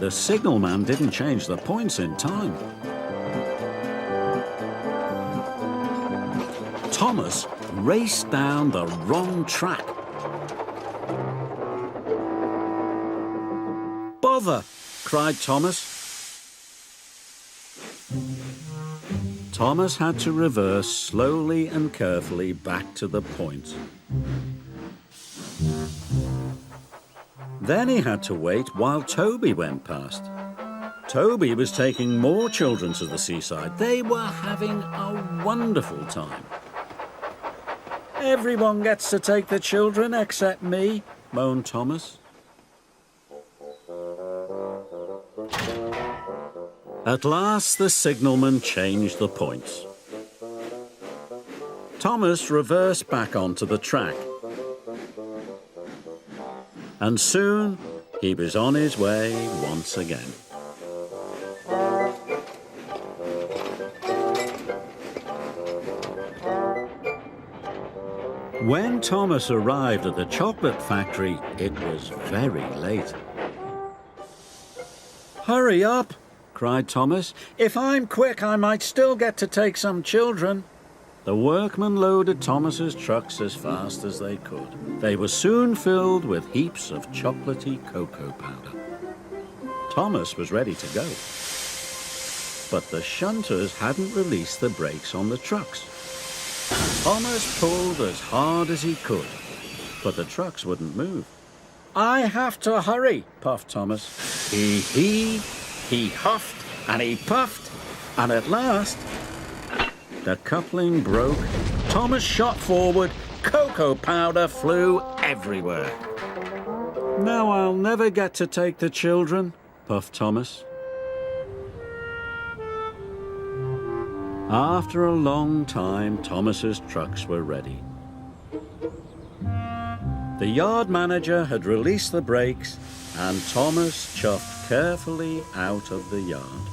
the signalman didn't change the points in time. Thomas raced down the wrong track. "Bother!" cried Thomas. Thomas had to reverse slowly and carefully back to the point. Then he had to wait while Toby went past. Toby was taking more children to the seaside. They were having a wonderful time. "Everyone gets to take the children except me," moaned Thomas. At last the signalman changed the points. Thomas reversed back onto the track. And soon he was on his way once again. When Thomas arrived at the chocolate factory, it was very late. "Hurry up!" cried Thomas. "If I'm quick, I might still get to take some children." The workmen loaded Thomas's trucks as fast as they could. They were soon filled with heaps of chocolatey cocoa powder. Thomas was ready to go. But the shunters hadn't released the brakes on the trucks. Thomas pulled as hard as he could, but the trucks wouldn't move. "I have to hurry," puffed Thomas. He heaved, he huffed, and he puffed, and at last the coupling broke. Thomas shot forward. Cocoa powder flew everywhere. "Now I'll never get to take the children," puffed Thomas. After a long time, Thomas's trucks were ready. The yard manager had released the brakes, and Thomas chuffed carefully out of the yard.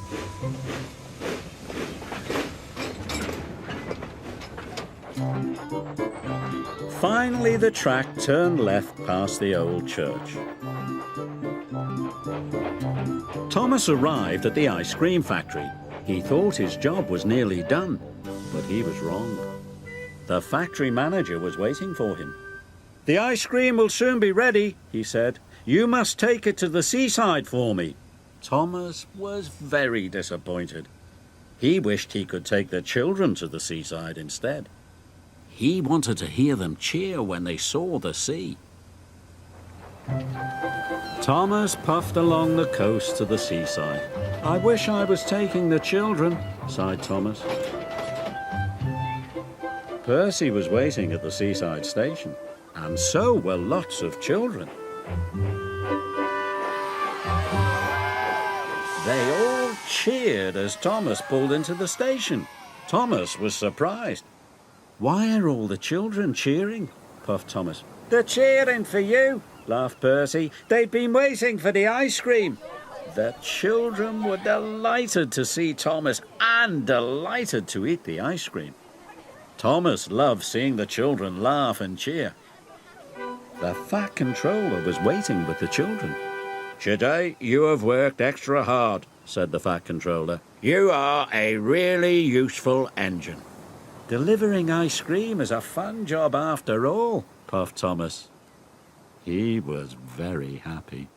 Finally, the track turned left past the old church. Thomas arrived at the ice cream factory. He thought his job was nearly done, but he was wrong. The factory manager was waiting for him. "The ice cream will soon be ready," he said. "You must take it to the seaside for me." Thomas was very disappointed. He wished he could take the children to the seaside instead. He wanted to hear them cheer when they saw the sea. Thomas puffed along the coast to the seaside. "I wish I was taking the children," sighed Thomas. Percy was waiting at the seaside station, and so were lots of children. They all cheered as Thomas pulled into the station. Thomas was surprised. "Why are all the children cheering?" puffed Thomas. "They're cheering for you," laughed Percy. "They'd been waiting for the ice cream." The children were delighted to see Thomas and delighted to eat the ice cream. Thomas loved seeing the children laugh and cheer. The fat controller was waiting with the children. "Today you have worked extra hard," said the fat controller. "You are a really useful engine." "Delivering ice cream is a fun job after all," puffed Thomas. He was very happy.